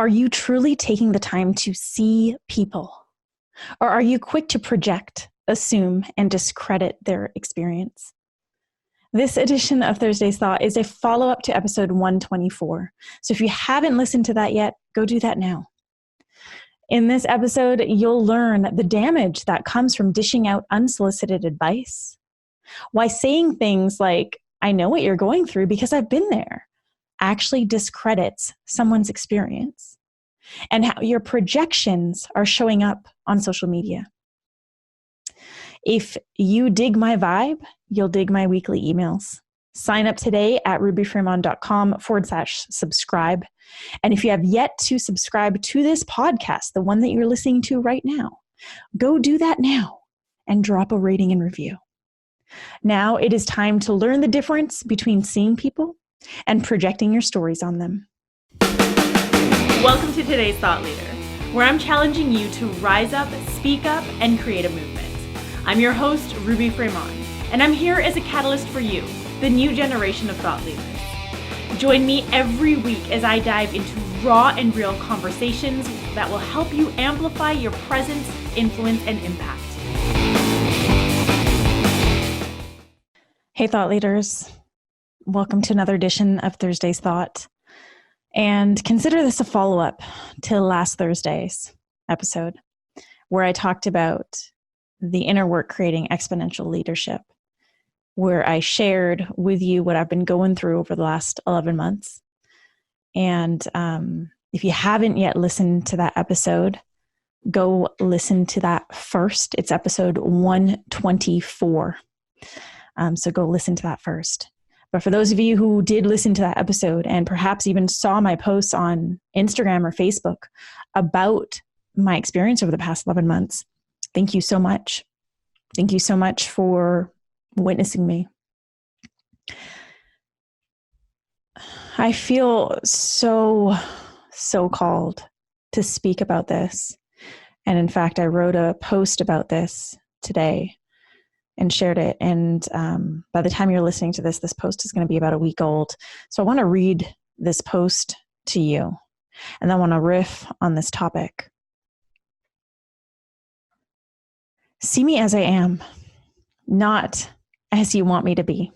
Are you truly taking the time to see people? Or are you quick to project, assume, and discredit their experience? This edition of Thursday's Thought is a follow-up to episode 124. So if you haven't listened to that yet, go do that now. In this episode, you'll learn the damage that comes from dishing out unsolicited advice, why saying things like, I know what you're going through because I've been there, actually discredits someone's experience, and how your projections are showing up on social media. If you dig my vibe, you'll dig my weekly emails. Sign up today at rubyfremont.com/subscribe. And if you have yet to subscribe to this podcast, the one that you're listening to right now, go do that now and drop a rating and review. Now it is time to learn the difference between seeing people and projecting your stories on them. Welcome to today's Thought Leader, where I'm challenging you to rise up, speak up, and create a movement. I'm your host, Ruby Fremont, and I'm here as a catalyst for you, the new generation of thought leaders. Join me every week as I dive into raw and real conversations that will help you amplify your presence, influence, and impact. Hey, thought leaders. Welcome to another edition of Thursday's Thought. And consider this a follow-up to last Thursday's episode, where I talked about the inner work creating exponential leadership, where I shared with you what I've been going through over the last 11 months. And if you haven't yet listened to that episode, go listen to that first. It's episode 124. So go listen to that first. But for those of you who did listen to that episode and perhaps even saw my posts on Instagram or Facebook about my experience over the past 11 months, thank you so much. Thank you so much for witnessing me. I feel so called to speak about this. And in fact, I wrote a post about this today and shared it. And by the time you're listening to this post is going to be about a week old. So I want to read this post to you, and I want to riff on this topic. See me as I am, not as you want me to be.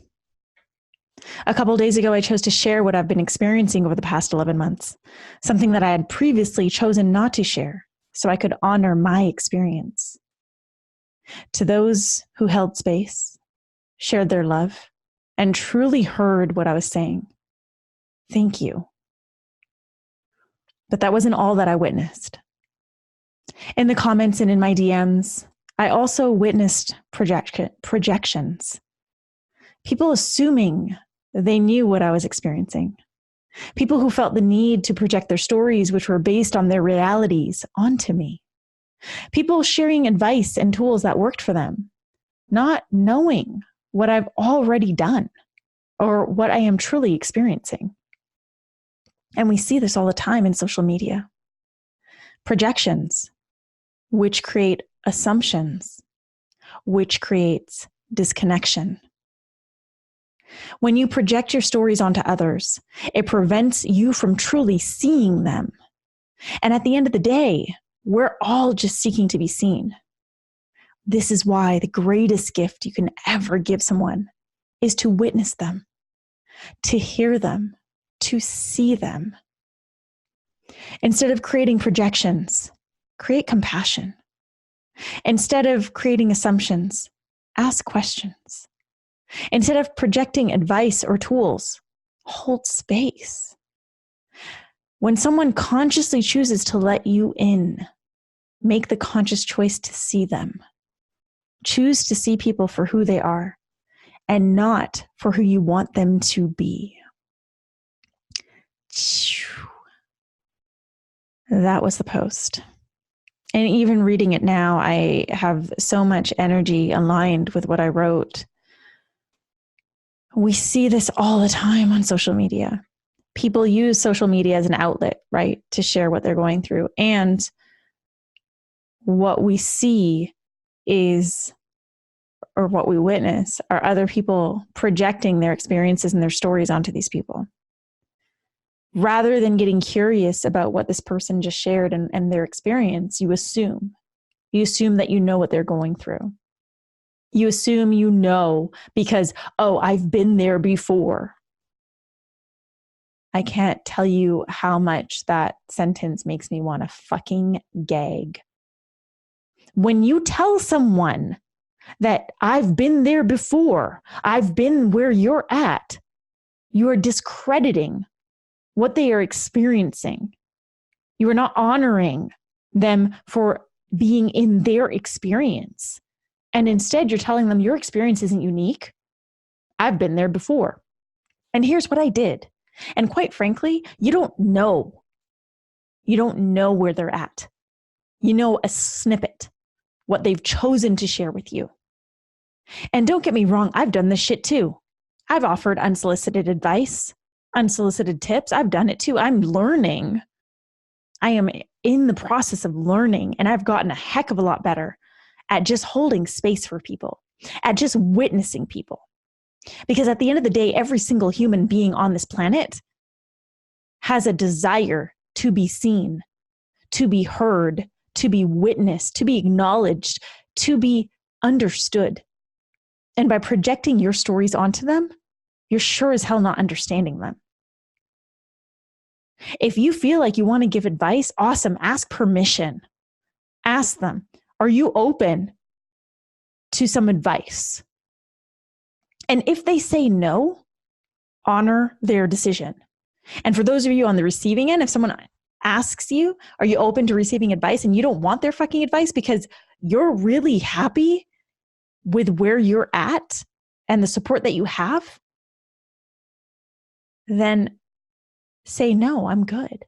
A couple days ago, I chose to share what I've been experiencing over the past 11 months, something that I had previously chosen not to share, so I could honor my experience. To those who held space, shared their love, and truly heard what I was saying, thank you. But that wasn't all that I witnessed. In the comments and in my DMs, I also witnessed projections. People assuming they knew what I was experiencing. People who felt the need to project their stories, which were based on their realities, onto me. People sharing advice and tools that worked for them, not knowing what I've already done or what I am truly experiencing. And we see this all the time in social media. Projections, which create assumptions, which creates disconnection. When you project your stories onto others, it prevents you from truly seeing them. And at the end of the day, we're all just seeking to be seen. This is why the greatest gift you can ever give someone is to witness them, to hear them, to see them. Instead of creating projections, create compassion. Instead of creating assumptions, ask questions. Instead of projecting advice or tools, hold space. When someone consciously chooses to let you in, make the conscious choice to see them. Choose to see people for who they are and not for who you want them to be. That was the post. And even reading it now, I have so much energy aligned with what I wrote. We see this all the time on social media. People use social media as an outlet, right, to share what they're going through. And what we see is, or what we witness, are other people projecting their experiences and their stories onto these people. Rather than getting curious about what this person just shared and their experience, you assume. You assume that you know what they're going through. You assume you know because, oh, I've been there before. I can't tell you how much that sentence makes me want to fucking gag. When you tell someone that I've been there before, I've been where you're at, you are discrediting what they are experiencing. You are not honoring them for being in their experience. And instead, you're telling them your experience isn't unique. I've been there before. And here's what I did. And quite frankly, you don't know. You don't know where they're at. You know a snippet, what they've chosen to share with you. And don't get me wrong, I've done this shit too. I've offered unsolicited advice, unsolicited tips. I've done it too. I'm learning. I am in the process of learning, and I've gotten a heck of a lot better at just holding space for people, at just witnessing people. Because at the end of the day, every single human being on this planet has a desire to be seen, to be heard, to be witnessed, to be acknowledged, to be understood. And by projecting your stories onto them, you're sure as hell not understanding them. If you feel like you want to give advice, awesome. Ask permission. Ask them, are you open to some advice? And if they say no, honor their decision. And for those of you on the receiving end, if someone asks you, are you open to receiving advice, and you don't want their fucking advice because you're really happy with where you're at and the support that you have, then say, no, I'm good.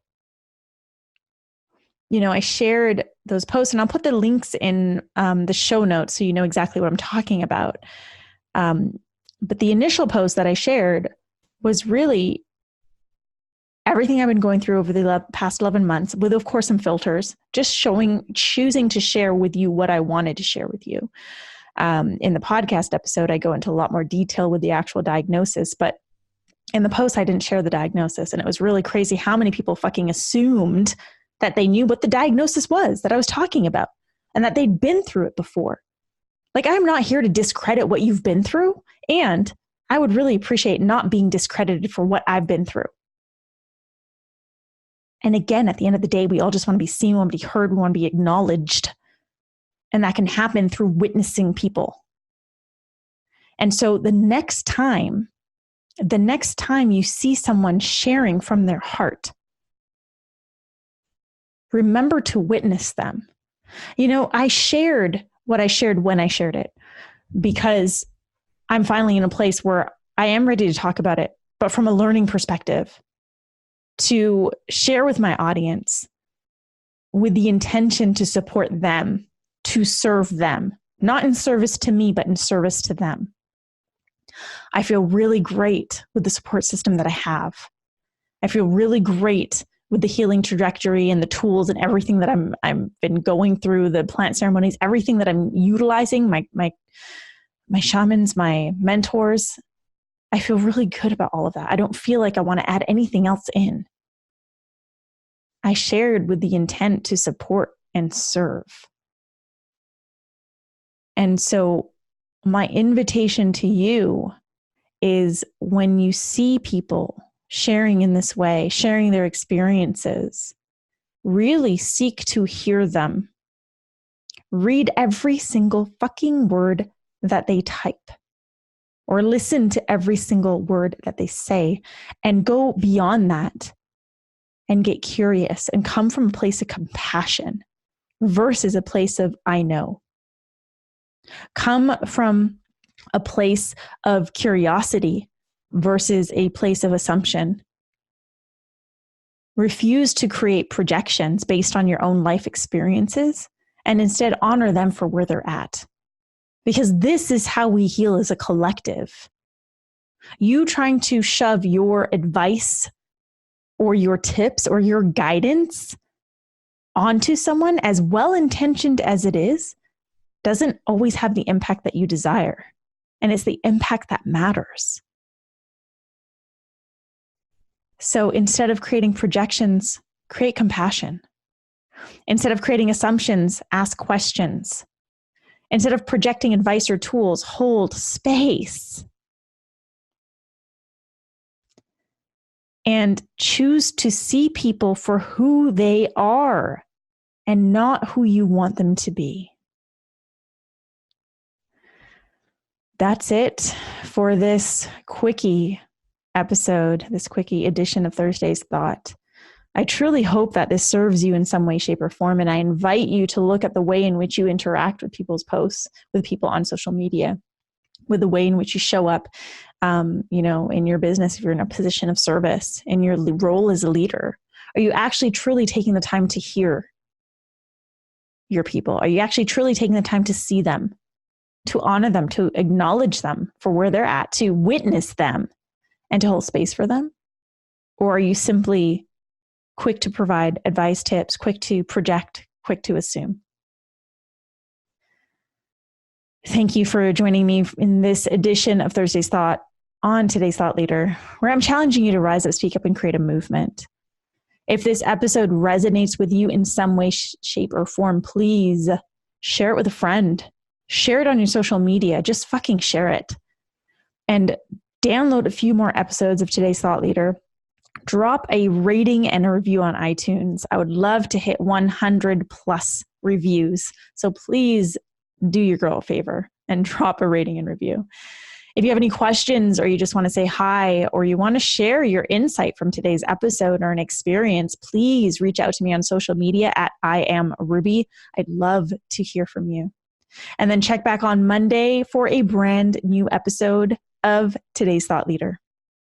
You know, I shared those posts, and I'll put the links in the show notes so you know exactly what I'm talking about. But the initial post that I shared was really everything I've been going through over the past 11 months with, of course, some filters, just choosing to share with you what I wanted to share with you. In the podcast episode, I go into a lot more detail with the actual diagnosis, but in the post, I didn't share the diagnosis. And it was really crazy how many people fucking assumed that they knew what the diagnosis was that I was talking about and that they'd been through it before. Like, I'm not here to discredit what you've been through. And I would really appreciate not being discredited for what I've been through. And again, at the end of the day, we all just want to be seen, we want to be heard, we want to be acknowledged. And that can happen through witnessing people. And so the next time you see someone sharing from their heart, remember to witness them. You know, I shared what I shared when I shared it because I'm finally in a place where I am ready to talk about it, but from a learning perspective, to share with my audience with the intention to support them, to serve them, not in service to me, but in service to them. I feel really great with the support system that I have. I feel really great with the healing trajectory and the tools and everything that I've been going through, the plant ceremonies, everything that I'm utilizing, my shamans, my mentors. I feel really good about all of that. I don't feel like I want to add anything else in. I shared with the intent to support and serve. And so my invitation to you is, when you see people sharing in this way, sharing their experiences, really seek to hear them. Read every single fucking word that they type, or listen to every single word that they say, and go beyond that and get curious and come from a place of compassion versus a place of I know. Come from a place of curiosity versus a place of assumption. Refuse to create projections based on your own life experiences, and instead honor them for where they're at. Because this is how we heal as a collective. You trying to shove your advice or your tips or your guidance onto someone, as well-intentioned as it is, doesn't always have the impact that you desire. And it's the impact that matters. So instead of creating projections, create compassion. Instead of creating assumptions, ask questions. Instead of projecting advice or tools, hold space. And choose to see people for who they are and not who you want them to be. That's it for this quickie episode, this quickie edition of Thursday's Thought. I truly hope that this serves you in some way, shape, or form. And I invite you to look at the way in which you interact with people's posts, with people on social media, with the way in which you show up, in your business, if you're in a position of service, in your role as a leader. Are you actually truly taking the time to hear your people? Are you actually truly taking the time to see them, to honor them, to acknowledge them for where they're at, to witness them and to hold space for them? Or are you simply quick to provide advice, tips, quick to project, quick to assume? Thank you for joining me in this edition of Thursday's Thought on Today's Thought Leader, where I'm challenging you to rise up, speak up, and create a movement. If this episode resonates with you in some way, shape, or form, please share it with a friend. Share it on your social media. Just fucking share it. And download a few more episodes of Today's Thought Leader. Drop a rating and a review on iTunes. I would love to hit 100 plus reviews. So please do your girl a favor and drop a rating and review. If you have any questions or you just want to say hi or you want to share your insight from today's episode or an experience, please reach out to me on social media at I am Ruby. I'd love to hear from you. And then check back on Monday for a brand new episode of Today's Thought Leader.